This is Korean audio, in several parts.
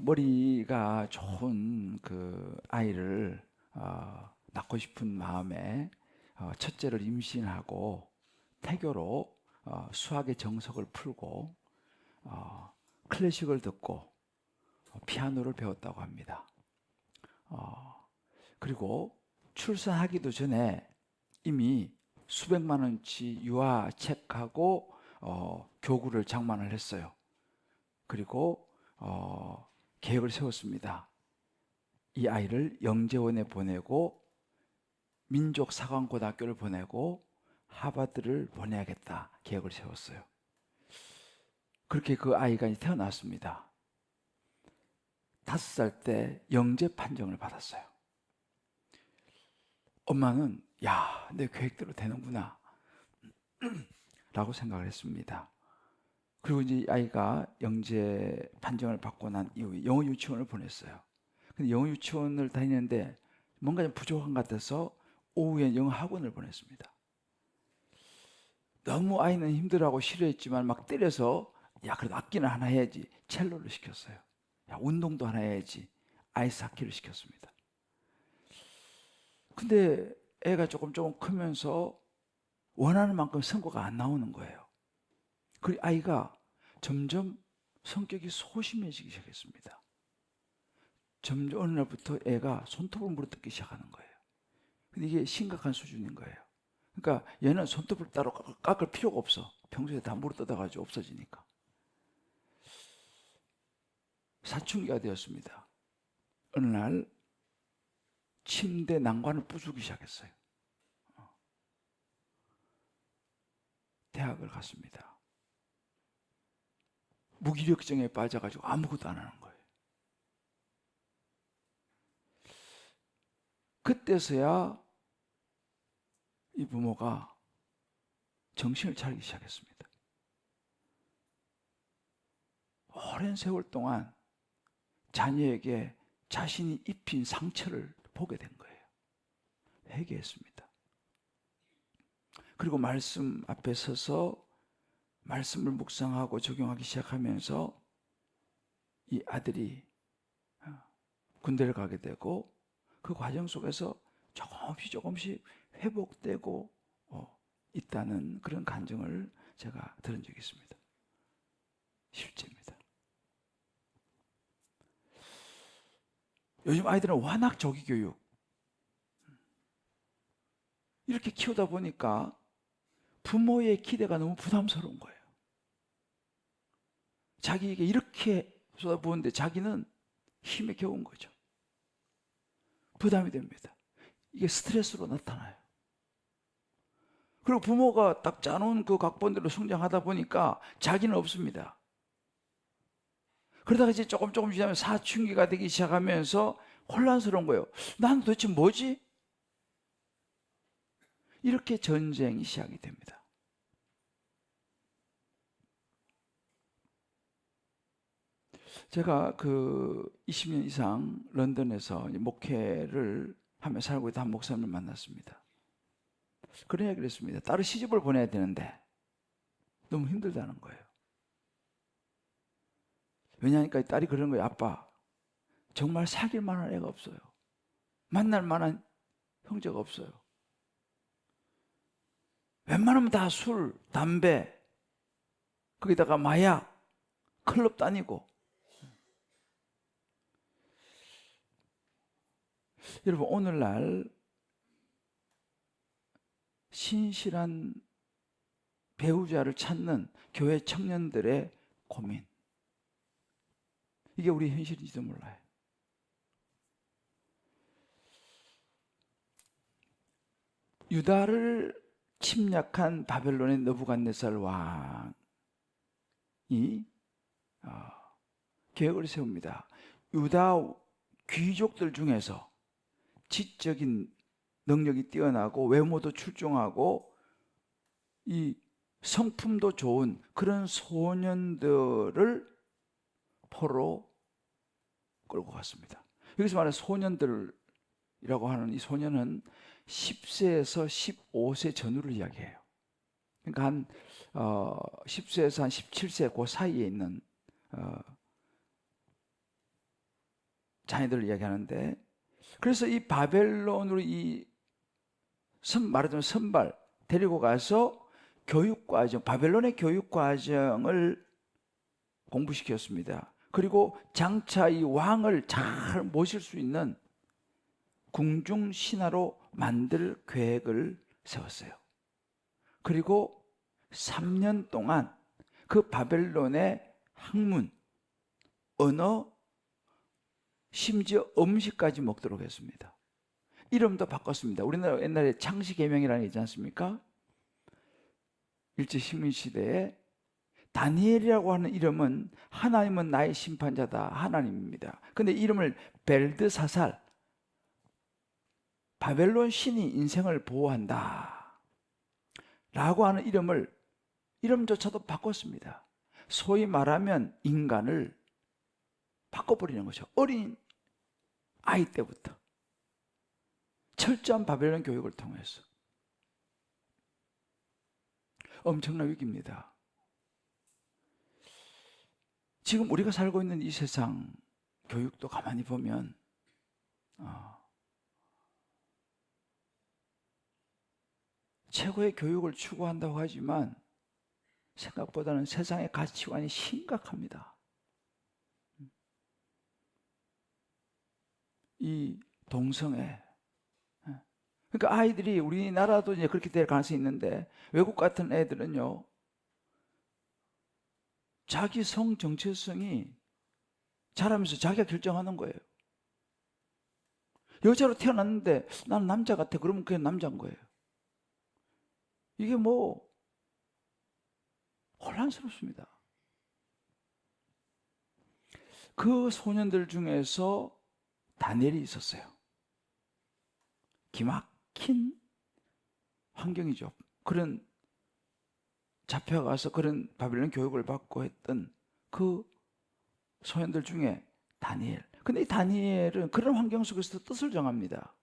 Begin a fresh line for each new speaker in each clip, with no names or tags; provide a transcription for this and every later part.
머리가 좋은 그 아이를 낳고 싶은 마음에 첫째를 임신하고 태교로 수학의 정석을 풀고 클래식을 듣고 피아노를 배웠다고 합니다. 그리고 출산하기도 전에 이미 수백만 원치 유아책하고 교구를 장만을 했어요. 그리고 계획을 세웠습니다. 이 아이를 영재원에 보내고 민족사관고등학교를 보내고 하버드를 보내야겠다 계획을 세웠어요. 그렇게 그 아이가 태어났습니다. 5살 때 영재 판정을 받았어요. 엄마는 야, 내 계획대로 되는구나 라고 생각을 했습니다. 그리고 이제 아이가 영재 판정을 받고 난 이후에 영어 유치원을 보냈어요. 근데 영어 유치원을 다니는데 뭔가 좀 부족한 것 같아서 오후에 영어 학원을 보냈습니다. 너무 아이는 힘들어하고 싫어했지만 막 때려서 야, 그래도 악기는 하나 해야지. 첼로를 시켰어요. 야, 운동도 하나 해야지. 아이스하키를 시켰습니다. 근데 애가 조금 크면서 원하는 만큼 성과가 안 나오는 거예요. 그 아이가 점점 성격이 소심해지기 시작했습니다. 점점 어느 날부터 애가 손톱을 물어뜯기 시작하는 거예요. 근데 이게 심각한 수준인 거예요. 그러니까 얘는 손톱을 따로 깎을 필요가 없어. 평소에 다 물어뜯어가지고 없어지니까. 사춘기가 되었습니다. 어느 날 침대 난관을 부수기 시작했어요. 대학을 갔습니다. 무기력증에 빠져가지고 아무것도 안 하는 거예요. 그때서야 이 부모가 정신을 차리기 시작했습니다. 오랜 세월 동안 자녀에게 자신이 입힌 상처를 보게 된 거예요. 회개했습니다. 그리고 말씀 앞에 서서 말씀을 묵상하고 적용하기 시작하면서 이 아들이 군대를 가게 되고 그 과정 속에서 조금씩 회복되고 있다는 그런 간증을 제가 들은 적이 있습니다. 실제입니다. 요즘 아이들은 워낙 조기교육 이렇게 키우다 보니까 부모의 기대가 너무 부담스러운 거예요. 자기에게 이렇게 쏟아부었는데 자기는 힘에 겨운 거죠. 부담이 됩니다. 이게 스트레스로 나타나요. 그리고 부모가 딱 짜놓은 그 각본대로 성장하다 보니까 자기는 없습니다. 그러다가 이제 조금 지나면 사춘기가 되기 시작하면서 혼란스러운 거예요. 난 도대체 뭐지? 이렇게 전쟁이 시작이 됩니다. 제가 그 20년 이상 런던에서 목회를 하며 살고 있던 한 목사님을 만났습니다. 그런 이야기를 했습니다. 딸을 시집을 보내야 되는데 너무 힘들다는 거예요. 왜냐하니까 딸이 그러는 거예요. 아빠, 정말 사귈 만한 애가 없어요. 만날 만한 형제가 없어요. 웬만하면 다 술, 담배, 거기다가 마약, 클럽 다니고. 여러분, 오늘날 신실한 배우자를 찾는 교회 청년들의 고민, 이게 우리 현실인지도 몰라요. 유다를 침략한 바벨론의 느부갓네살 왕이 계획을 세웁니다. 유다 귀족들 중에서 지적인 능력이 뛰어나고 외모도 출중하고 이 성품도 좋은 그런 소년들을 포로 끌고 갔습니다. 여기서 말하는 소년들이라고 하는 이 소년은 10세에서 15세 전후를 이야기해요. 그러니까 한 10세에서 한 17세 그 사이에 있는 자녀들을 이야기하는데, 그래서 이 바벨론으로 말하자면 선발 데리고 가서 교육과정, 바벨론의 교육과정을 공부시켰습니다. 그리고 장차 이 왕을 잘 모실 수 있는 궁중 신하로 만들 계획을 세웠어요. 그리고 3년 동안 그 바벨론의 학문, 언어, 심지어 음식까지 먹도록 했습니다. 이름도 바꿨습니다. 우리나라 옛날에 창시계명이라는 게 있지 않습니까? 일제식민시대에 다니엘이라고 하는 이름은 하나님은 나의 심판자다, 하나님입니다. 근데 이름을 벨드사살, 바벨론 신이 인생을 보호한다 라고 하는 이름조차도 바꿨습니다. 소위 말하면 인간을 바꿔버리는 거죠. 어린 아이 때부터 철저한 바벨론 교육을 통해서. 엄청난 위기입니다. 지금 우리가 살고 있는 이 세상 교육도 가만히 보면 최고의 교육을 추구한다고 하지만 생각보다는 세상의 가치관이 심각합니다. 이 동성애, 그러니까 아이들이, 우리나라도 이제 그렇게 될 가능성이 있는데, 외국 같은 애들은요, 자기 성 정체성이 자라면서 자기가 결정하는 거예요. 여자로 태어났는데 나는 남자 같아, 그러면 그게 남자인 거예요. 이게 뭐 혼란스럽습니다. 그 소년들 중에서 다니엘이 있었어요. 기막힌 환경이죠. 그런 잡혀가서 그런 바벨론 교육을 받고 했던 그 소년들 중에 다니엘. 근데 이 다니엘은 그런 환경 속에서 뜻을 정합니다.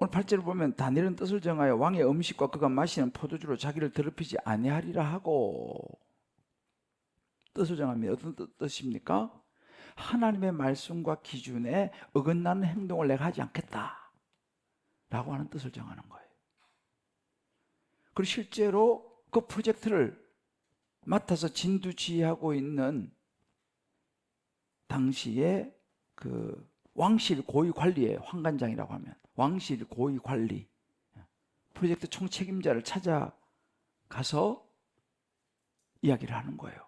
오늘 8절을 보면 다니엘은 뜻을 정하여 왕의 음식과 그가 마시는 포도주로 자기를 더럽히지 아니하리라 하고 뜻을 정합니다. 어떤 뜻입니까? 하나님의 말씀과 기준에 어긋나는 행동을 내가 하지 않겠다 라고 하는 뜻을 정하는 거예요. 그리고 실제로 그 프로젝트를 맡아서 진두지휘하고 있는 당시에 그 왕실 고위 관리의 황관장이라고 하면 왕실 고위 관리 프로젝트 총책임자를 찾아가서 이야기를 하는 거예요.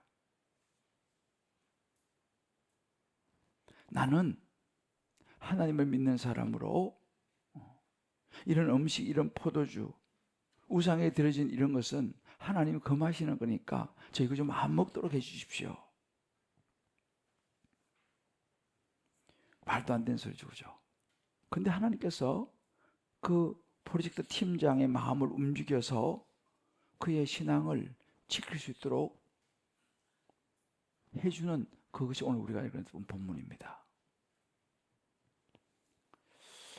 나는 하나님을 믿는 사람으로 이런 음식, 이런 포도주, 우상에 들어진 이런 것은 하나님이 금하시는 거니까 저 이거 좀 안 먹도록 해주십시오. 말도 안 되는 소리죠, 그죠? 근데 하나님께서 그 프로젝트 팀장의 마음을 움직여서 그의 신앙을 지킬 수 있도록 해주는 그것이 오늘 우리가 읽은 본문입니다.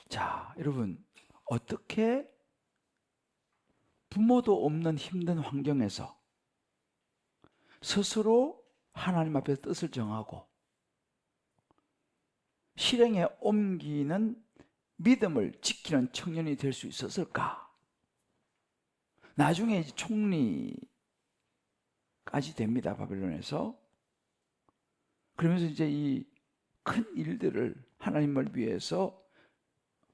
자, 여러분, 어떻게 부모도 없는 힘든 환경에서 스스로 하나님 앞에서 뜻을 정하고 실행에 옮기는 믿음을 지키는 청년이 될 수 있었을까? 나중에 이제 총리까지 됩니다, 바벨론에서. 그러면서 이제 이 큰 일들을 하나님을 위해서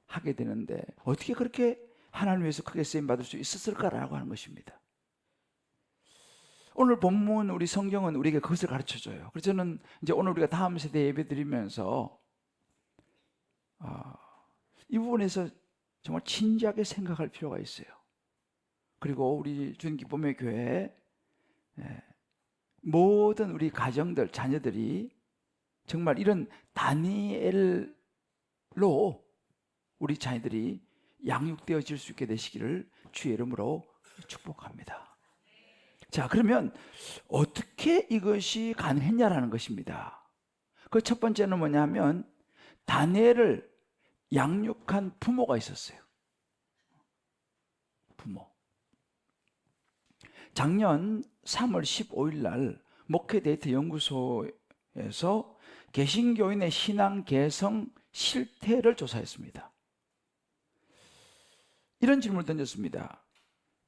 하게 되는데 어떻게 그렇게 하나님 위해서 크게 쓰임받을 수 있었을까라고 하는 것입니다. 오늘 본문 우리 성경은 우리에게 그것을 가르쳐줘요. 그래서 저는 이제 오늘 우리가 다음 세대 예배 드리면서 이 부분에서 정말 진지하게 생각할 필요가 있어요. 그리고 우리 주님기쁨의 교회 모든 우리 가정들, 자녀들이 정말 이런 다니엘로 우리 자녀들이 양육되어질 수 있게 되시기를 주의 이름으로 축복합니다. 자, 그러면 어떻게 이것이 가능했냐라는 것입니다. 그 첫 번째는 뭐냐면 다니엘을 양육한 부모가 있었어요. 부모. 작년 3월 15일 날 목회 데이트 연구소에서 개신교인의 신앙 개성 실태를 조사했습니다. 이런 질문을 던졌습니다.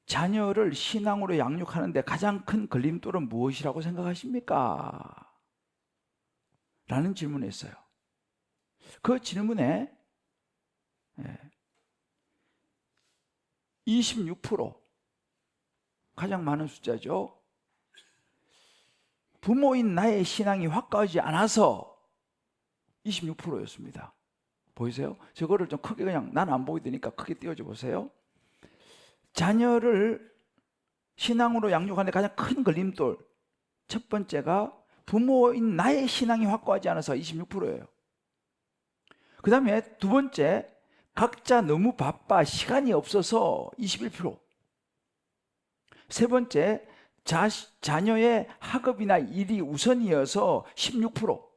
자녀를 신앙으로 양육하는데 가장 큰 걸림돌은 무엇이라고 생각하십니까? 라는 질문을 했어요. 그 질문에 26%, 가장 많은 숫자죠. 부모인 나의 신앙이 확고하지 않아서 26%였습니다. 보이세요? 저거를 좀 크게, 그냥 난 안 보게 되니까 크게 띄워줘 보세요. 자녀를 신앙으로 양육하는 데 가장 큰 걸림돌, 첫 번째가 부모인 나의 신앙이 확고하지 않아서 26%예요. 그 다음에 두 번째, 각자 너무 바빠 시간이 없어서 21%. 세 번째, 자녀의 학업이나 일이 우선이어서 16%.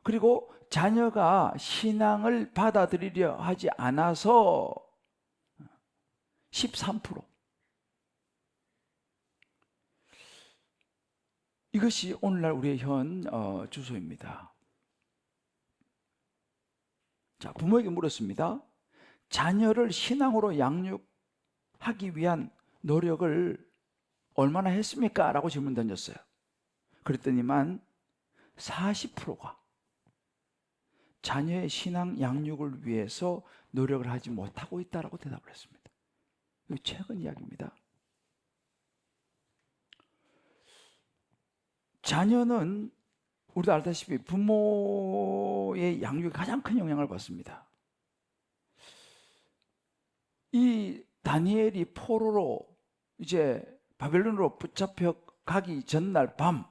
그리고 자녀가 신앙을 받아들이려 하지 않아서 13%. 이것이 오늘날 우리의 현 주소입니다. 자, 부모에게 물었습니다. 자녀를 신앙으로 양육하기 위한 노력을 얼마나 했습니까? 라고 질문 던졌어요. 그랬더니만 40%가 자녀의 신앙 양육을 위해서 노력을 하지 못하고 있다라고 대답을 했습니다. 이거 최근 이야기입니다. 자녀는 우리도 알다시피 부모의 양육에 가장 큰 영향을 받습니다. 이 다니엘이 포로로 이제 바벨론으로 붙잡혀 가기 전날 밤,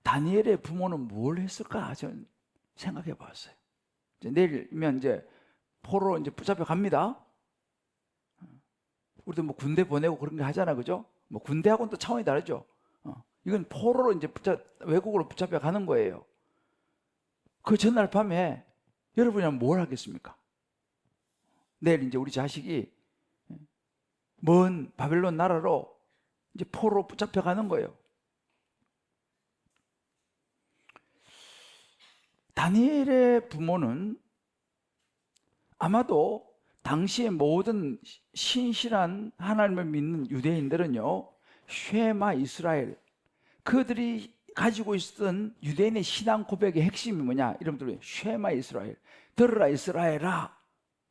다니엘의 부모는 뭘 했을까? 저는 생각해 봤어요. 내일이면 이제 포로로 이제 붙잡혀 갑니다. 우리도 뭐 군대 보내고 그런 거 하잖아, 그죠? 뭐 군대하고는 또 차원이 다르죠. 이건 포로로 이제 외국으로 붙잡혀 가는 거예요. 그 전날 밤에 여러분이라면 뭘 하겠습니까? 내일 이제 우리 자식이 먼 바벨론 나라로 이제 포로로 붙잡혀 가는 거예요. 다니엘의 부모는 아마도 당시의 모든 신실한 하나님을 믿는 유대인들은요, 쉐마 이스라엘, 그들이 가지고 있었던 유대인의 신앙 고백의 핵심이 뭐냐? 이름들이 쉐마 이스라엘, 들으라 이스라엘아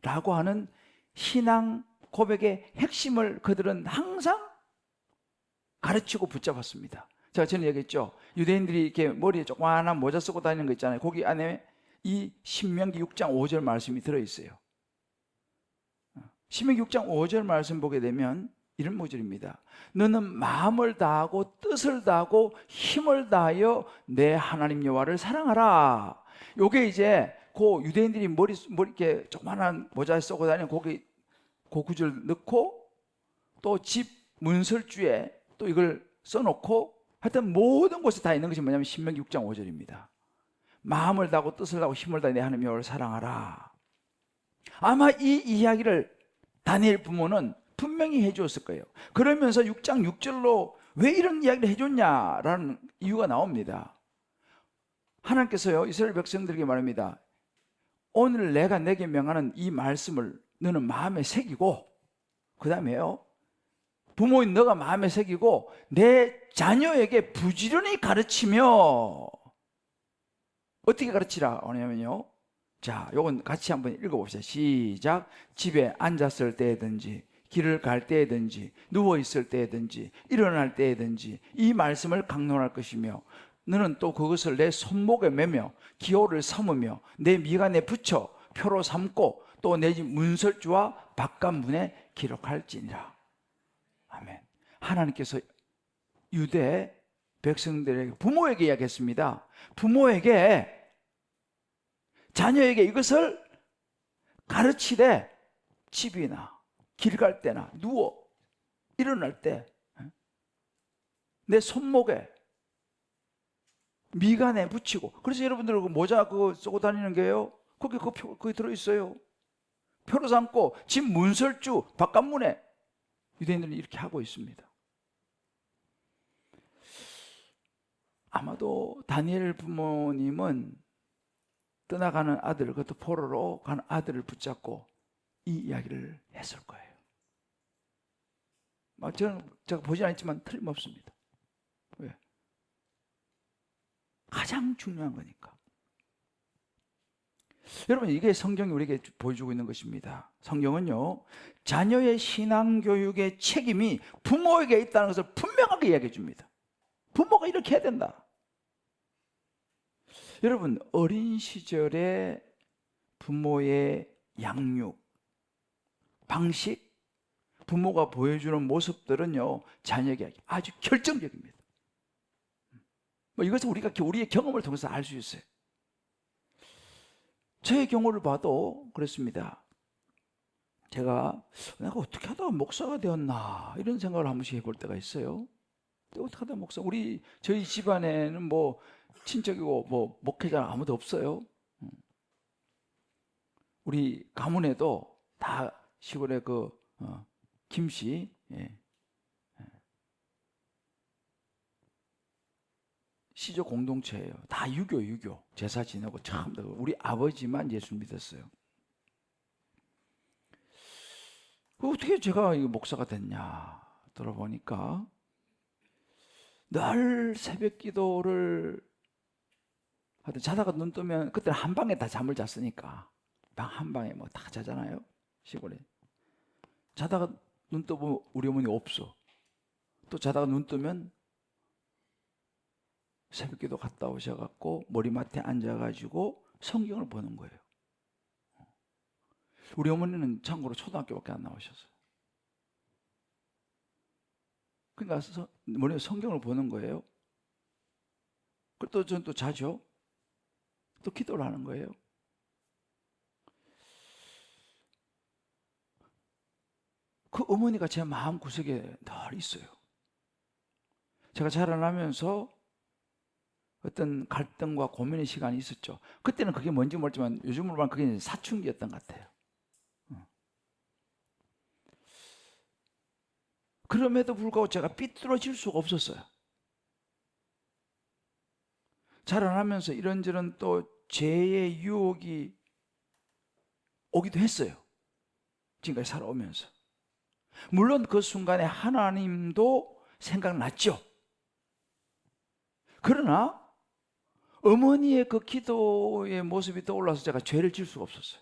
라고 하는 신앙 고백의 핵심을 그들은 항상 가르치고 붙잡았습니다. 제가 전에 얘기했죠. 유대인들이 이렇게 머리에 조그마한 모자 쓰고 다니는 거 있잖아요. 거기 안에 이 신명기 6장 5절 말씀이 들어있어요. 신명기 6장 5절 말씀 보게 되면 이런 구절입니다. 너는 마음을 다하고 뜻을 다하고 힘을 다하여 내 하나님 여호와를 사랑하라. 요게 이제 그 유대인들이 머리 이렇게 조그마한 모자 쓰고 다니는 거기 그 구절 넣고 또 집 문설주에 또 이걸 써놓고 하여튼 모든 곳에 다 있는 것이 뭐냐면 신명기 6장 5절입니다. 마음을 다하고 뜻을 다하고 힘을 다하여 내 하나님 여호와를 사랑하라. 아마 이 이야기를 다니엘 부모는 분명히 해주었을 거예요. 그러면서 6장 6절로 왜 이런 이야기를 해줬냐라는 이유가 나옵니다. 하나님께서요, 이스라엘 백성들에게 말합니다. 오늘 내가 내게 명하는 이 말씀을 너는 마음에 새기고, 그 다음에요, 부모인 너가 마음에 새기고 내 자녀에게 부지런히 가르치며, 어떻게 가르치라 하냐면요, 자, 요건 같이 한번 읽어봅시다. 시작. 집에 앉았을 때든지 길을 갈 때든지 누워있을 때든지 일어날 때든지 이 말씀을 강론할 것이며, 너는 또 그것을 내 손목에 매며 기호를 삼으며 내 미간에 붙여 표로 삼고 또 내 집 문설주와 바깥문에 기록할지니라. 아멘. 하나님께서 유대 백성들에게, 부모에게 이야기했습니다. 부모에게, 자녀에게 이것을 가르치되 집이나 길 갈 때나 누워 일어날 때 내 손목에 미간에 붙이고, 그래서 여러분들 그 모자 그거 쓰고 다니는 게요, 거기 들어있어요. 표로 삼고 집 문설주 바깥문에 유대인들은 이렇게 하고 있습니다. 아마도 다니엘 부모님은 떠나가는 아들, 그것도 포로로 가는 아들을 붙잡고 이 이야기를 했을 거예요. 제가 보지 않았지만 틀림없습니다. 왜? 가장 중요한 거니까. 여러분, 이게 성경이 우리에게 보여주고 있는 것입니다. 성경은요, 자녀의 신앙교육의 책임이 부모에게 있다는 것을 분명하게 이야기해 줍니다. 부모가 이렇게 해야 된다. 여러분, 어린 시절에 부모의 양육, 방식, 부모가 보여주는 모습들은요, 자녀에게 아주 결정적입니다. 이것은 우리의 경험을 통해서 알 수 있어요. 저의 경우를 봐도 그렇습니다. 내가 어떻게 하다가 목사가 되었나 이런 생각을 한 번씩 해볼 때가 있어요. 어떻게 하다 목사, 저희 집안에는 뭐 친척이고 뭐 목회자 아무도 없어요. 우리 가문에도 다 시골에 김씨, 시조 공동체예요. 다 유교 제사 지내고 참 우리 아버지만 예수 믿었어요. 어떻게 제가 목사가 됐냐 들어보니까 늘 새벽 기도를 하여튼 자다가 눈 뜨면, 그때는 한 방에 다 잠을 잤으니까 방 한 방에 뭐 다 자잖아요, 시골에. 자다가 눈 떠보면 우리 어머니 없어. 또 자다가 눈 뜨면 새벽기도 갔다 오셔갖고 머리맡에 앉아가지고 성경을 보는 거예요. 우리 어머니는 참고로 초등학교밖에 안 나오셨어요. 그러니까 머리에 성경을 보는 거예요. 그리고 저는 또 자죠. 또 기도를 하는 거예요. 그 어머니가 제 마음 구석에 늘 있어요. 제가 자라나면서 어떤 갈등과 고민의 시간이 있었죠. 그때는 그게 뭔지 모르지만 요즘으로 보면 그게 사춘기였던 것 같아요. 그럼에도 불구하고 제가 삐뚤어질 수가 없었어요. 자라나면서 이런저런 또 죄의 유혹이 오기도 했어요. 지금까지 살아오면서. 물론 그 순간에 하나님도 생각났죠. 그러나 어머니의 그 기도의 모습이 떠올라서 제가 죄를 지을 수가 없었어요.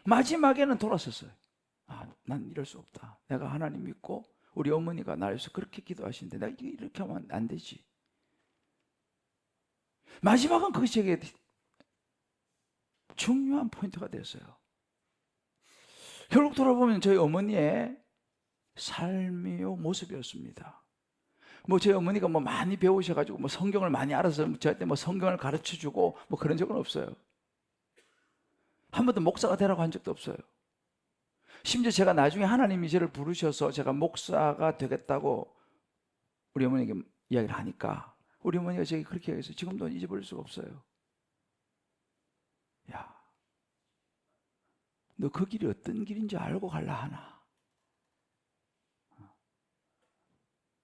마지막에는 돌아섰어요. 난 이럴 수 없다. 내가 하나님 믿고 우리 어머니가 나를 위해서 그렇게 기도하시는데 내가 이렇게 하면 안 되지. 마지막은 그것이 제게 중요한 포인트가 됐어요. 결국 돌아보면 저희 어머니의 삶이요 모습이었습니다. 저희 어머니가 많이 배우셔가지고 성경을 많이 알아서 저한테 성경을 가르쳐주고 그런 적은 없어요. 한 번도 목사가 되라고 한 적도 없어요. 심지어 제가 나중에 하나님이 저를 부르셔서 제가 목사가 되겠다고 우리 어머니에게 이야기를 하니까 우리 어머니가 제게 그렇게 얘기했어요. 지금도 잊어버릴 수가 없어요. 야, 너 그 길이 어떤 길인지 알고 갈라 하나?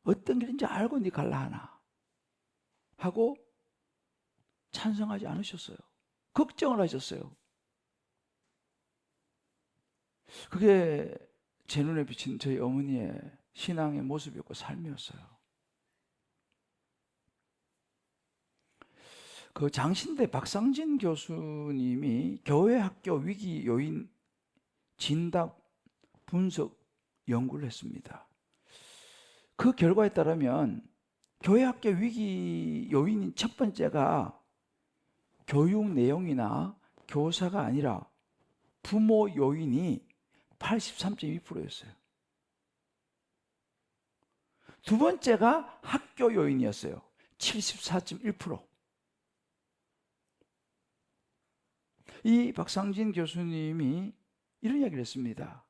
어떤 길인지 알고 네 갈라 하나? 하고 찬성하지 않으셨어요. 걱정을 하셨어요. 그게 제 눈에 비친 저희 어머니의 신앙의 모습이었고 삶이었어요. 그 장신대 박상진 교수님이 교회 학교 위기 요인 진단 분석 연구를 했습니다. 그 결과에 따르면 교회 학교 위기 요인인 첫 번째가 교육 내용이나 교사가 아니라 부모 요인이 83.2%였어요. 두 번째가 학교 요인이었어요. 74.1%. 이 박상진 교수님이 이런 이야기를 했습니다.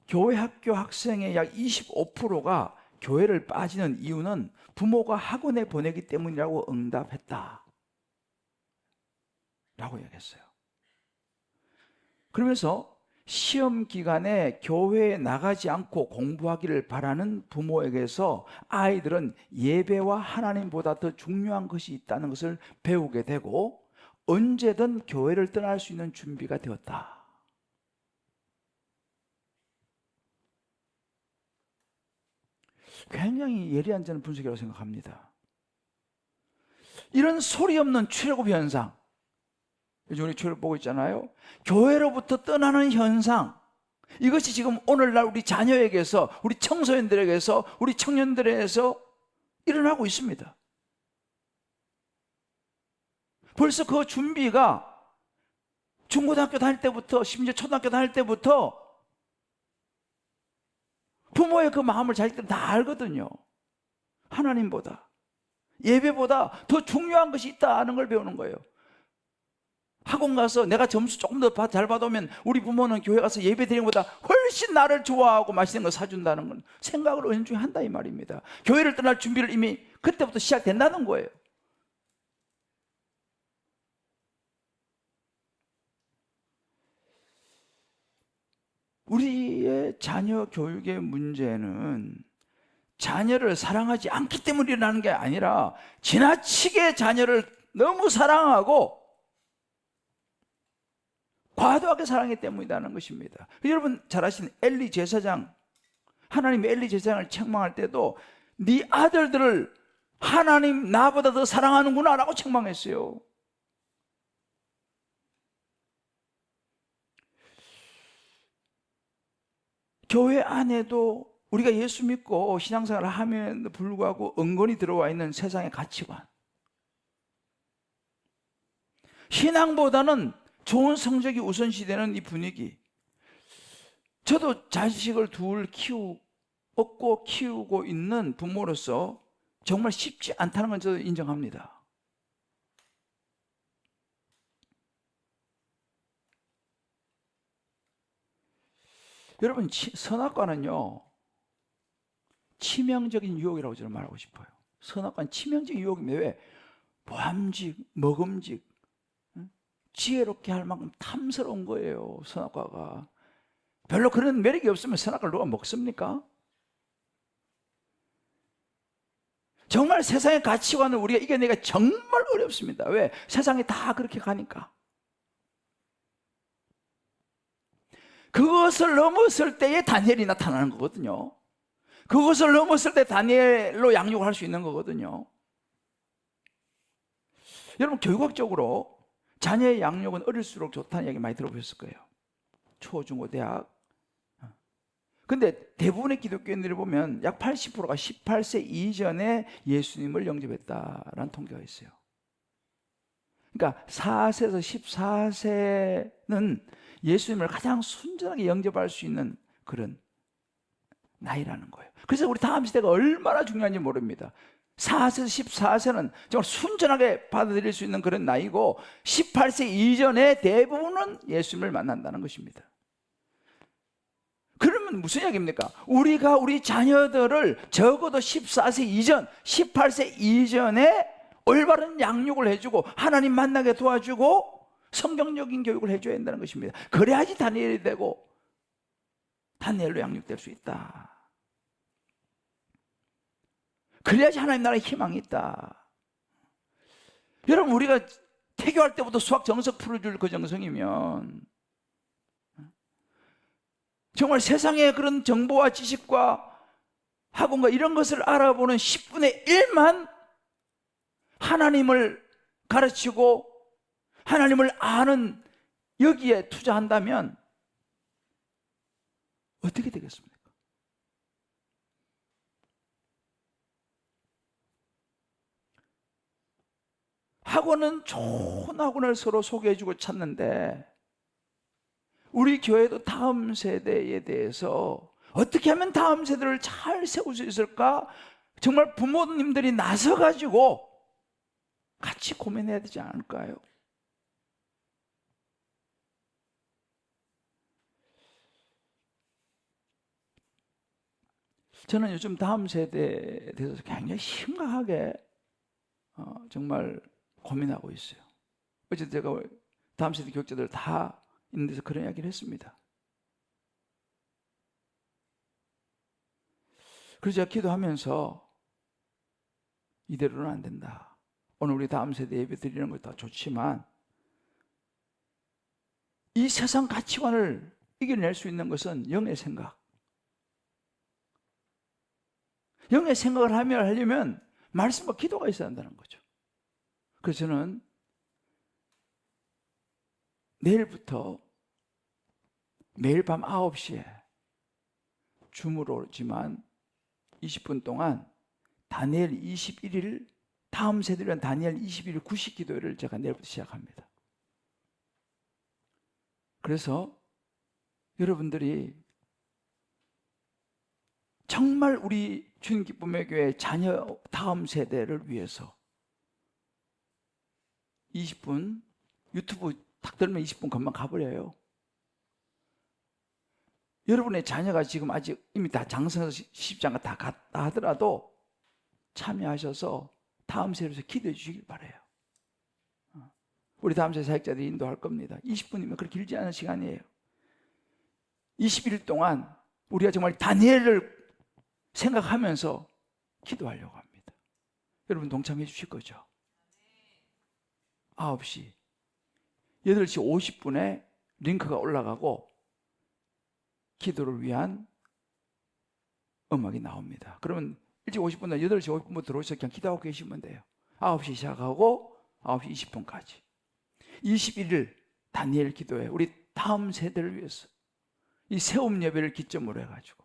교회 학교 학생의 약 25%가 교회를 빠지는 이유는 부모가 학원에 보내기 때문이라고 응답했다 라고 이야기했어요. 그러면서 시험 기간에 교회에 나가지 않고 공부하기를 바라는 부모에게서 아이들은 예배와 하나님보다 더 중요한 것이 있다는 것을 배우게 되고 언제든 교회를 떠날 수 있는 준비가 되었다. 굉장히 예리한 저는 분석이라고 생각합니다. 이런 소리 없는 출애굽 현상, 요즘 우리 출애굽 보고 있잖아요. 교회로부터 떠나는 현상, 이것이 지금 오늘날 우리 자녀에게서, 우리 청소년들에게서, 우리 청년들에게서 일어나고 있습니다. 벌써 그 준비가 중고등학교 다닐 때부터, 심지어 초등학교 다닐 때부터 부모의 그 마음을 자식들은 다 알거든요. 하나님보다, 예배보다 더 중요한 것이 있다는 걸 배우는 거예요. 학원 가서 내가 점수 조금 더 잘 받으면 우리 부모는 교회 가서 예배 드리는 것보다 훨씬 나를 좋아하고 맛있는 거 사준다는 건 생각을 은연중에 한다 이 말입니다. 교회를 떠날 준비를 이미 그때부터 시작된다는 거예요. 우리의 자녀 교육의 문제는 자녀를 사랑하지 않기 때문에 일어나는 게 아니라 지나치게 자녀를 너무 사랑하고 과도하게 사랑하기 때문이라는 것입니다. 여러분 잘 아시는 엘리 제사장, 하나님이 엘리 제사장을 책망할 때도 네 아들들을 하나님 나보다 더 사랑하는구나 라고 책망했어요. 교회 안에도 우리가 예수 믿고 신앙생활을 함에도 불구하고 은근히 들어와 있는 세상의 가치관, 신앙보다는 좋은 성적이 우선시되는 이 분위기, 저도 자식을 둘 얻고 키우고 있는 부모로서 정말 쉽지 않다는 건 저도 인정합니다. 여러분 선악과는요 치명적인 유혹이라고 저는 말하고 싶어요. 선악과는 치명적인 유혹입니다. 왜? 보암직, 먹음직, 지혜롭게 할 만큼 탐스러운 거예요. 선악과가 별로 그런 매력이 없으면 선악과를 누가 먹습니까? 정말 세상의 가치관을 우리가 이겨내기가 정말 어렵습니다. 왜? 세상이 다 그렇게 가니까. 그것을 넘었을 때에 다니엘이 나타나는 거거든요. 그것을 넘었을 때 다니엘로 양육을 할 수 있는 거거든요. 여러분 교육학적으로 자녀의 양육은 어릴수록 좋다는 얘기 많이 들어보셨을 거예요. 초, 중, 고, 대학. 근데 대부분의 기독교인들을 보면 약 80%가 18세 이전에 예수님을 영접했다라는 통계가 있어요. 그러니까 4세에서 14세는 예수님을 가장 순전하게 영접할 수 있는 그런 나이라는 거예요. 그래서 우리 다음 시대가 얼마나 중요한지 모릅니다. 4세에서 14세는 정말 순전하게 받아들일 수 있는 그런 나이고 18세 이전에 대부분은 예수님을 만난다는 것입니다. 그러면 무슨 얘기입니까? 우리가 우리 자녀들을 적어도 14세 이전, 18세 이전에 올바른 양육을 해주고 하나님 만나게 도와주고 성경적인 교육을 해줘야 한다는 것입니다. 그래야지 다니엘이 되고 다니엘로 양육될 수 있다. 그래야지 하나님 나라에 희망이 있다. 여러분 우리가 태교할 때부터 수학 정석 풀어줄 그 정성이면 정말 세상의 그런 정보와 지식과 학원과 이런 것을 알아보는 10분의 1만 하나님을 가르치고 하나님을 아는 여기에 투자한다면 어떻게 되겠습니까? 학원은 좋은 학원을 서로 소개해주고 찾는데 우리 교회도 다음 세대에 대해서 어떻게 하면 다음 세대를 잘 세울 수 있을까? 정말 부모님들이 나서가지고 같이 고민해야 되지 않을까요? 저는 요즘 다음 세대에 대해서 굉장히 심각하게 정말 고민하고 있어요. 어제 제가 다음 세대 교육자들 다 있는 데서 그런 이야기를 했습니다. 그래서 제가 기도하면서 이대로는 안 된다. 오늘 우리 다음 세대 예배 드리는 것도 좋지만 이 세상 가치관을 이겨낼 수 있는 것은 영의 생각. 영의 생각을 하려면 말씀과 기도가 있어야 한다는 거죠. 그래서 저는 내일부터 매일 밤 9시에 줌으로 오지만 20분 동안 다니엘 21일, 다음 세대는 다니엘 21일 90 기도를 제가 내일부터 시작합니다. 그래서 여러분들이 정말 우리 주님 기쁨의 교회 자녀 다음 세대를 위해서 20분, 유튜브 딱 들면 20분 금방 가버려요. 여러분의 자녀가 지금 아직 이미 다 장성해서 시집장가 다 갔다 하더라도 참여하셔서 다음 세대에서 기도해 주시길 바라요. 우리 다음 세대 사역자들이 인도할 겁니다. 20분이면 그렇게 길지 않은 시간이에요. 21일 동안 우리가 정말 다니엘을 생각하면서 기도하려고 합니다. 여러분 동참해 주실 거죠? 9시 8시 50분에 링크가 올라가고 기도를 위한 음악이 나옵니다. 그러면 일찍 50분이나 8시 50분부터 들어오셔서 그냥 기도하고 계시면 돼요. 9시 시작하고 9시 20분까지 21일 다니엘 기도회, 우리 다음 세대를 위해서 이 세움 예배를 기점으로 해가지고,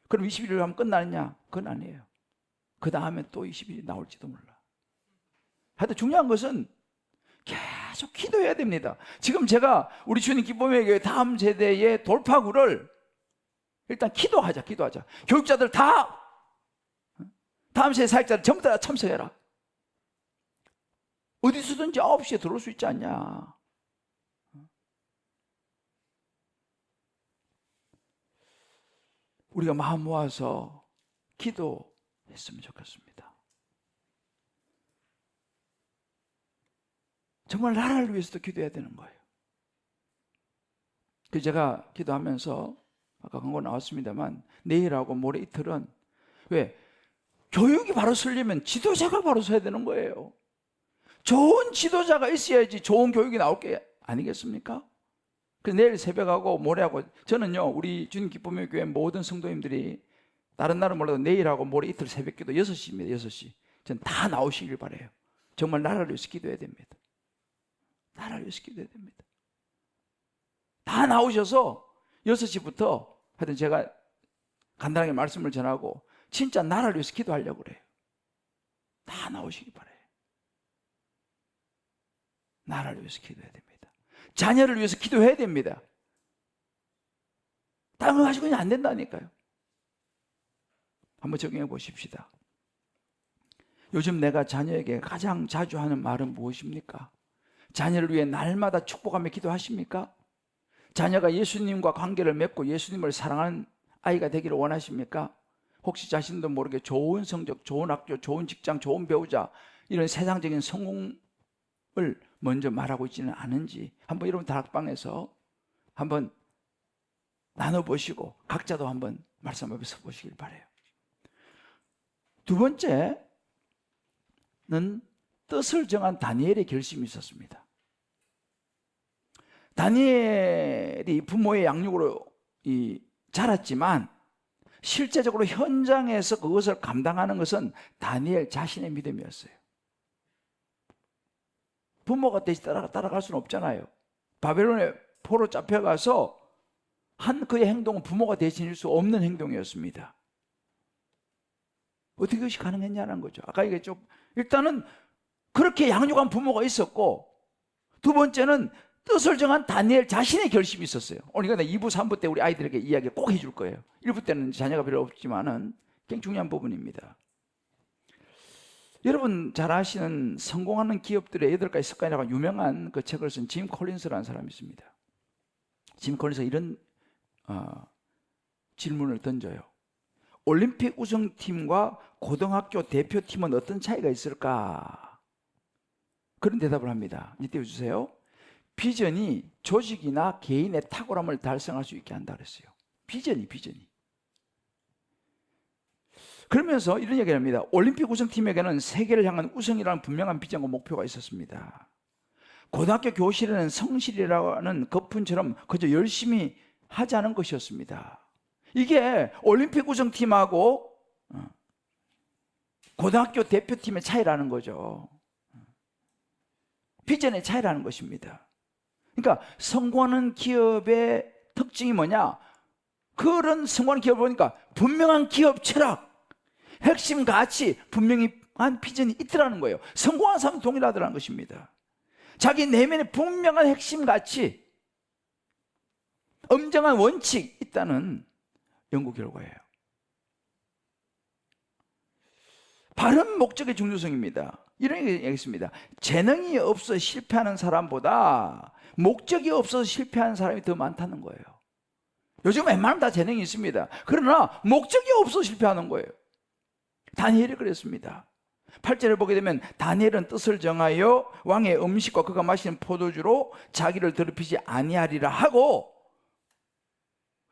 그럼 21일 하면 끝나느냐? 그건 아니에요. 그 다음에 또 20일이 나올지도 몰라. 하여튼 중요한 것은 계속 기도해야 됩니다. 지금 제가 우리 주님 기쁨의 교회 다음 세대의 돌파구를 일단 기도하자. 교육자들 다 다음 세대 사역자들 전부 다 참석해라. 어디서든지 9시에 들어올 수 있지 않냐. 우리가 마음 모아서 기도했으면 좋겠습니다. 정말 나라를 위해서도 기도해야 되는 거예요. 그래서 제가 기도하면서 아까 광고 나왔습니다만 내일하고 모레 이틀은 왜? 교육이 바로 서려면 지도자가 바로 서야 되는 거예요. 좋은 지도자가 있어야지 좋은 교육이 나올 게 아니겠습니까? 그래서 내일 새벽하고 모레하고 저는요 우리 주님 기쁨의 교회 모든 성도님들이 다른 날은 몰라도 내일하고 모레 이틀 새벽기도 6시입니다. 6시 전 다 나오시길 바라요. 정말 나라를 위해서 기도해야 됩니다. 나라를 위해서 기도해야 됩니다. 다 나오셔서 6시부터 하여튼 제가 간단하게 말씀을 전하고 진짜 나라를 위해서 기도하려고 그래요. 다 나오시기 바라요. 나라를 위해서 기도해야 됩니다. 자녀를 위해서 기도해야 됩니다. 땅을 가지고 그냥 안 된다니까요. 한번 적용해 보십시다. 요즘 내가 자녀에게 가장 자주 하는 말은 무엇입니까? 자녀를 위해 날마다 축복하며 기도하십니까? 자녀가 예수님과 관계를 맺고 예수님을 사랑하는 아이가 되기를 원하십니까? 혹시 자신도 모르게 좋은 성적, 좋은 학교, 좋은 직장, 좋은 배우자 이런 세상적인 성공을 먼저 말하고 있지는 않은지 한번 여러분 다락방에서 한번 나눠보시고 각자도 한번 말씀 앞에 서보시길 바라요. 두 번째는 뜻을 정한 다니엘의 결심이 있었습니다. 다니엘이 부모의 양육으로 자랐지만 실제적으로 현장에서 그것을 감당하는 것은 다니엘 자신의 믿음이었어요. 부모가 대신 따라갈 수는 없잖아요. 바벨론에 포로 잡혀가서 한 그의 행동은 부모가 대신할 수 없는 행동이었습니다. 어떻게 그것이 가능했냐는 거죠. 아까 얘기했죠. 일단은 그렇게 양육한 부모가 있었고, 두 번째는 뜻을 정한 다니엘 자신의 결심이 있었어요. 오늘 2부, 3부 때 우리 아이들에게 이야기 꼭 해줄 거예요. 1부 때는 자녀가 별로 없지만은 굉장히 중요한 부분입니다. 여러분 잘 아시는 성공하는 기업들의 8가지 습관이라고 유명한 그 책을 쓴 짐 콜린스라는 사람이 있습니다. 짐 콜린스가 이런 질문을 던져요. 올림픽 우승팀과 고등학교 대표팀은 어떤 차이가 있을까? 그런 대답을 합니다. 이제 띄워주세요. 비전이 조직이나 개인의 탁월함을 달성할 수 있게 한다 그랬어요. 비전이. 그러면서 이런 얘기를 합니다. 올림픽 우승팀에게는 세계를 향한 우승이라는 분명한 비전과 목표가 있었습니다. 고등학교 교실에는 성실이라는 거품처럼 그저 열심히 하지 않은 것이었습니다. 이게 올림픽 우승팀하고 고등학교 대표팀의 차이라는 거죠. 비전의 차이라는 것입니다. 그러니까 성공하는 기업의 특징이 뭐냐? 그런 성공하는 기업을 보니까 분명한 기업 철학, 핵심 가치, 분명한 비전이 있더라는 거예요. 성공한 사람은 동일하더라는 것입니다. 자기 내면에 분명한 핵심 가치, 엄정한 원칙 있다는 연구 결과예요. 바른 목적의 중요성입니다. 이런 얘기 있습니다. 재능이 없어 실패하는 사람보다 목적이 없어서 실패하는 사람이 더 많다는 거예요. 요즘 웬만하면 다 재능이 있습니다. 그러나 목적이 없어서 실패하는 거예요. 다니엘이 그랬습니다. 8절을 보게 되면 다니엘은 뜻을 정하여 왕의 음식과 그가 마시는 포도주로 자기를 더럽히지 아니하리라 하고,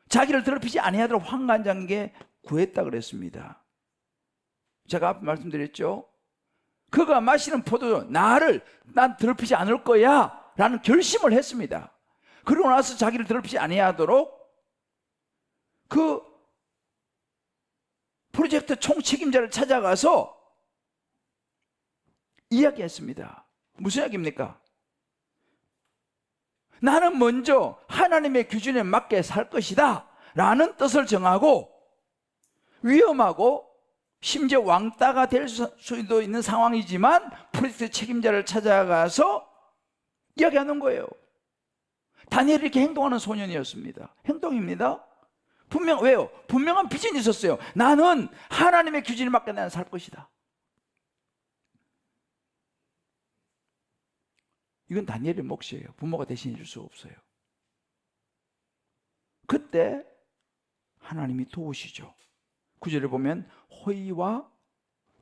자기를 더럽히지 아니하도록 환관장에게 구했다 그랬습니다. 제가 앞에 말씀드렸죠. 그가 마시는 포도주, 난 더럽히지 않을 거야 라는 결심을 했습니다. 그러고 나서 자기를 더럽히지 아니하도록 그 프로젝트 총책임자를 찾아가서 이야기했습니다. 무슨 이야기입니까? 나는 먼저 하나님의 기준에 맞게 살 것이다 라는 뜻을 정하고, 위험하고 심지어 왕따가 될 수도 있는 상황이지만 프로젝트 책임자를 찾아가서 이야기하는 거예요. 다니엘이 이렇게 행동하는 소년이었습니다. 행동입니다. 왜요? 분명한 비전이 있었어요. 나는 하나님의 기준에 맞게 나는 살 것이다. 이건 다니엘의 몫이에요. 부모가 대신해 줄 수 없어요. 그때 하나님이 도우시죠. 9절에 보면 호의와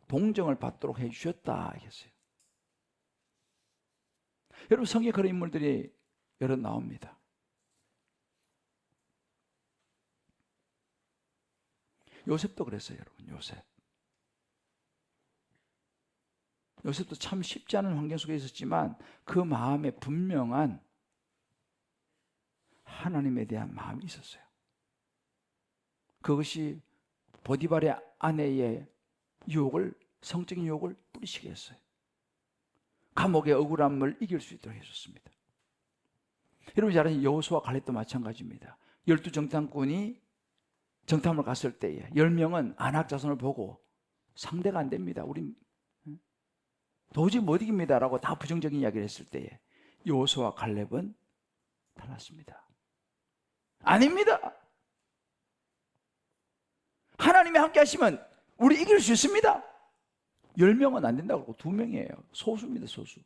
동정을 받도록 해주셨다 했어요. 여러분, 성경에 그런 인물들이 여러 나옵니다. 요셉도 그랬어요. 여러분, 요셉도 참 쉽지 않은 환경 속에 있었지만 그 마음에 분명한 하나님에 대한 마음이 있었어요. 그것이 보디발의 아내의 성적인 유혹을 뿌리치게 했어요. 감옥의 억울함을 이길 수 있도록 해줬습니다. 여러분 잘 아는 여호수아 갈렙도 마찬가지입니다. 12 정탐꾼이 정탐을 갔을 때에 10명은 안악 자손을 보고 상대가 안 됩니다. 우린 도저히 못 이깁니다 라고 다 부정적인 이야기를 했을 때에 여호수아 갈렙은 달랐습니다. 아닙니다. 하나님이 함께 하시면 우리 이길 수 있습니다. 10명은 안 된다고 그러고 2명이에요. 소수입니다. 소수.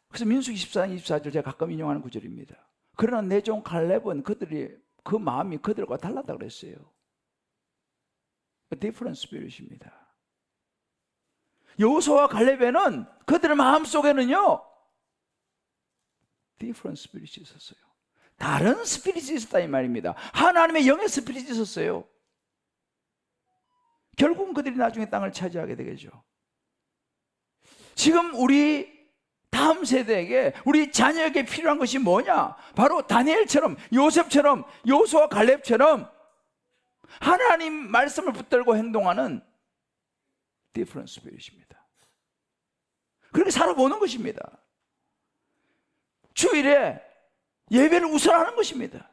그래서 민수기 14장 24절 제가 가끔 인용하는 구절입니다. 그러나 내 종 갈렙은 그 마음이 그들과 달랐다고 그랬어요. A different spirit입니다. 여호수아와 갈렙에는 그들의 마음속에는요 different spirit이 있었어요. 다른 스피릿이 있었다 이 말입니다. 하나님의 영의 스피릿이 있었어요. 결국은 그들이 나중에 땅을 차지하게 되겠죠. 지금 우리 다음 세대에게, 우리 자녀에게 필요한 것이 뭐냐? 바로 다니엘처럼, 요셉처럼, 여호수아 갈렙처럼 하나님 말씀을 붙들고 행동하는 different spirit입니다. 그렇게 살아보는 것입니다. 주일에 예배를 우선하는 것입니다.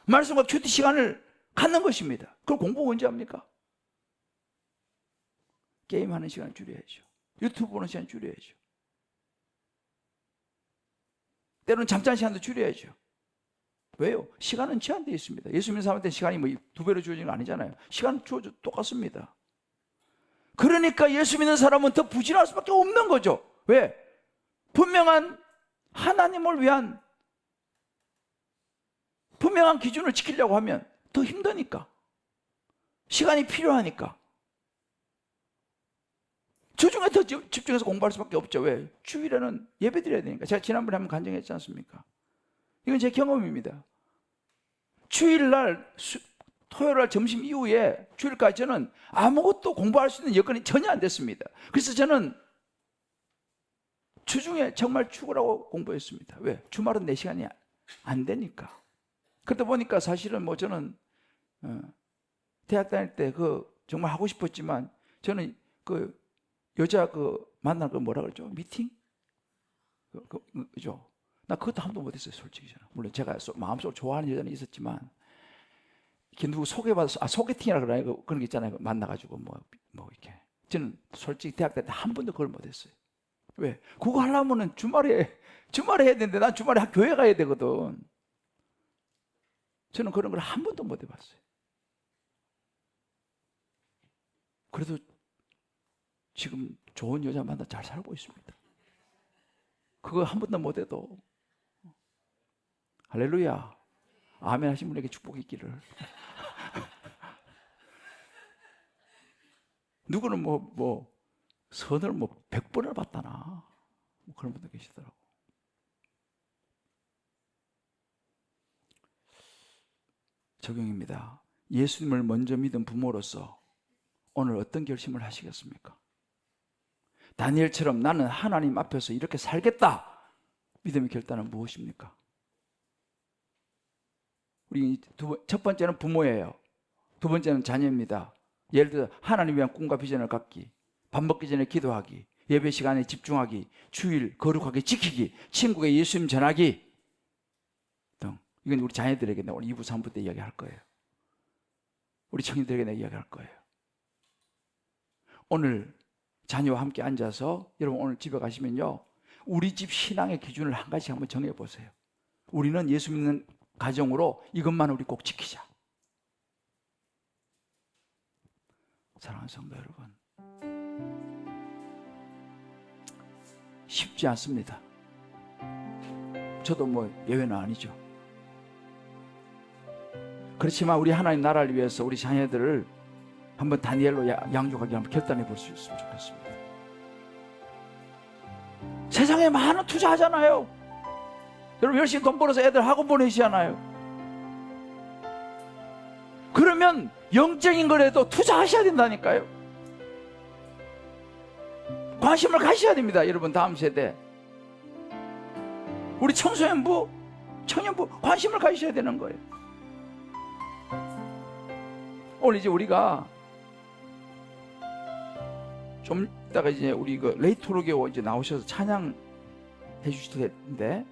말씀과 큐티 시간을 갖는 것입니다. 그럼 공부 언제 합니까? 게임하는 시간 줄여야죠. 유튜브 보는 시간 줄여야죠. 때로는 잠자는 시간도 줄여야죠. 왜요? 시간은 제한되어 있습니다. 예수 믿는 사람한테 시간이 2배로 주어지는 거 아니잖아요. 시간은 주어져 똑같습니다. 그러니까 예수 믿는 사람은 더 부진할 수밖에 없는 거죠. 왜? 분명한 하나님을 위한 분명한 기준을 지키려고 하면 더 힘드니까, 시간이 필요하니까 주중에 더 집중해서 공부할 수밖에 없죠. 왜? 주일에는 예배 드려야 되니까. 제가 지난번에 한번 간증했지 않습니까? 이건 제 경험입니다. 주일날 토요일 날 점심 이후에 주일까지 저는 아무것도 공부할 수 있는 여건이 전혀 안 됐습니다. 그래서 저는 주중에 정말 죽으라고 공부했습니다. 왜? 주말은 4시간이 안 되니까. 그러다 보니까 사실은 뭐 저는 대학 다닐 때 정말 하고 싶었지만 저는 여자 만나는 거 뭐라 그러죠? 미팅? 그죠? 나 그것도 한 번도 못했어요, 솔직히 저는. 물론 제가 마음속으로 좋아하는 여자는 있었지만 이렇게 누구 소개받아서 소개팅이라 그러나요? 그런 게 있잖아요. 만나가지고 뭐 이렇게. 저는 솔직히 대학 때 한 번도 그걸 못했어요. 왜? 그거 하려면은 주말에 해야 되는데 난 주말에 교회 가야 되거든. 저는 그런 걸 한 번도 못 해봤어요. 그래도 지금 좋은 여자 만나 잘 살고 있습니다. 그거 한 번도 못 해도 할렐루야. 아멘 하신 분에게 축복이 있기를. 누구는 선을 100번을 봤다나 그런 분도 계시더라고. 적용입니다. 예수님을 먼저 믿은 부모로서 오늘 어떤 결심을 하시겠습니까? 다니엘처럼 나는 하나님 앞에서 이렇게 살겠다. 믿음의 결단은 무엇입니까? 우리 첫 번째는 부모예요. 두 번째는 자녀입니다. 예를 들어 하나님 위한 꿈과 비전을 갖기, 밥 먹기 전에 기도하기, 예배 시간에 집중하기, 주일 거룩하게 지키기, 친구에게 예수님 전하기 등. 이건 우리 자녀들에게 오늘 2부 3부 때 이야기할 거예요. 우리 청년들에게 내가 이야기할 거예요. 오늘 자녀와 함께 앉아서 여러분 오늘 집에 가시면요, 우리 집 신앙의 기준을 한 가지 한번 정해보세요. 우리는 예수 믿는 가정으로 이것만 우리 꼭 지키자. 사랑하는 성도 여러분, 쉽지 않습니다. 저도 예외는 아니죠. 그렇지만 우리 하나님 나라를 위해서 우리 자녀들을 한번 다니엘로 양육하기 한번 결단해 볼 수 있으면 좋겠습니다. 세상에 많은 투자하잖아요. 여러분 열심히 돈 벌어서 애들 학원 보내시잖아요. 그러면 영적인 거라도 투자하셔야 된다니까요. 관심을 가셔야 됩니다. 여러분 다음 세대 우리 청소년부, 청년부 관심을 가지셔야 되는 거예요. 오늘 이제 우리가 좀 이따가 이제 우리 레이토로교 이제 나오셔서 찬양 해주실 텐데,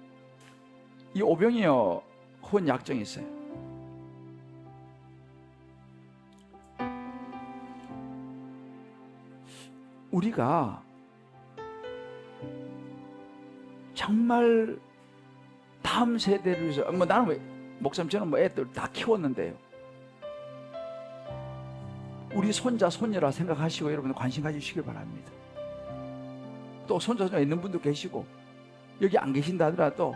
이 오병이어 혼 약정이 있어요. 우리가 정말 다음 세대를 위해서 나는 목사님 저는 애들 다 키웠는데요, 우리 손자 손녀라 생각하시고 여러분 관심 가지시길 바랍니다. 또 손자 손녀 있는 분도 계시고 여기 안 계신다 하더라도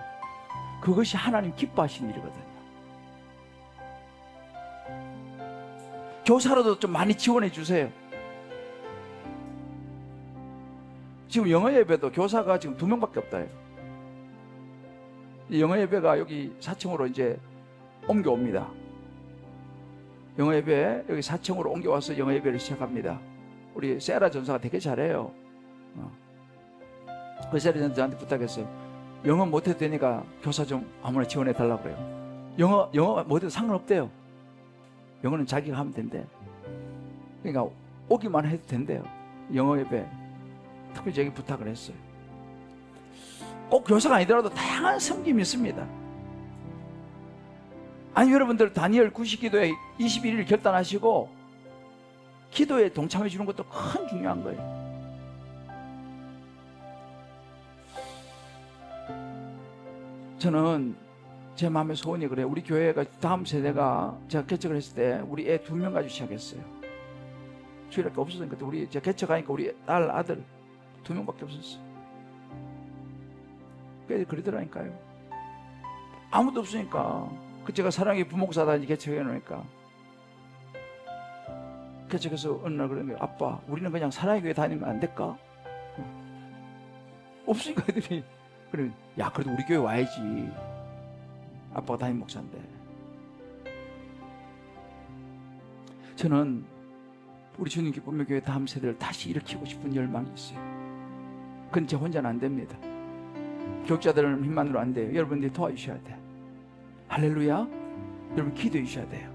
그것이 하나님 기뻐하시는 일이거든요. 교사로도 좀 많이 지원해 주세요. 지금 영어 예배도 교사가 지금 2명밖에 없다요. 영어 예배가 여기 4층으로 이제 옮겨옵니다. 영어 예배 여기 4층으로 옮겨와서 영어 예배를 시작합니다. 우리 세라 전사가 되게 잘해요. 그 세라 전사 저한테 부탁했어요. 영어 못해도 되니까 교사 좀 아무나 지원해 달라고 그래요. 영어 못해도 상관없대요. 영어는 자기가 하면 된대. 그러니까 오기만 해도 된대요. 영어 예배 특별히 저기 부탁을 했어요. 꼭 교사가 아니더라도 다양한 섬김이 있습니다. 아니 여러분들 다니엘 90기도에 21일 결단하시고 기도에 동참해 주는 것도 큰 중요한 거예요. 저는 제 마음의 소원이 그래요. 우리 교회가 다음 세대가 제가 개척을 했을 때 우리 애 2명 가지고 시작했어요. 주일학교 없었으니까 제가 개척하니까 우리 딸 아들 2명밖에 없었어요. 그러더라니까요. 아무도 없으니까 제가 사랑의 부목사단이 개척해 놓으니까 개척해서 어느 날 그러는 거예요. 아빠 우리는 그냥 사랑의 교회 다니면 안 될까? 없으니까 애들이 그러면 야 그래도 우리 교회 와야지. 아빠가 담임 목사인데 저는 우리 주님 기쁨의 교회 다음 세대를 다시 일으키고 싶은 열망이 있어요. 그건 제 혼자는 안 됩니다. 교육자들 힘만으로 안 돼요. 여러분들이 도와주셔야 돼. 할렐루야. 여러분 기도해 주셔야 돼요.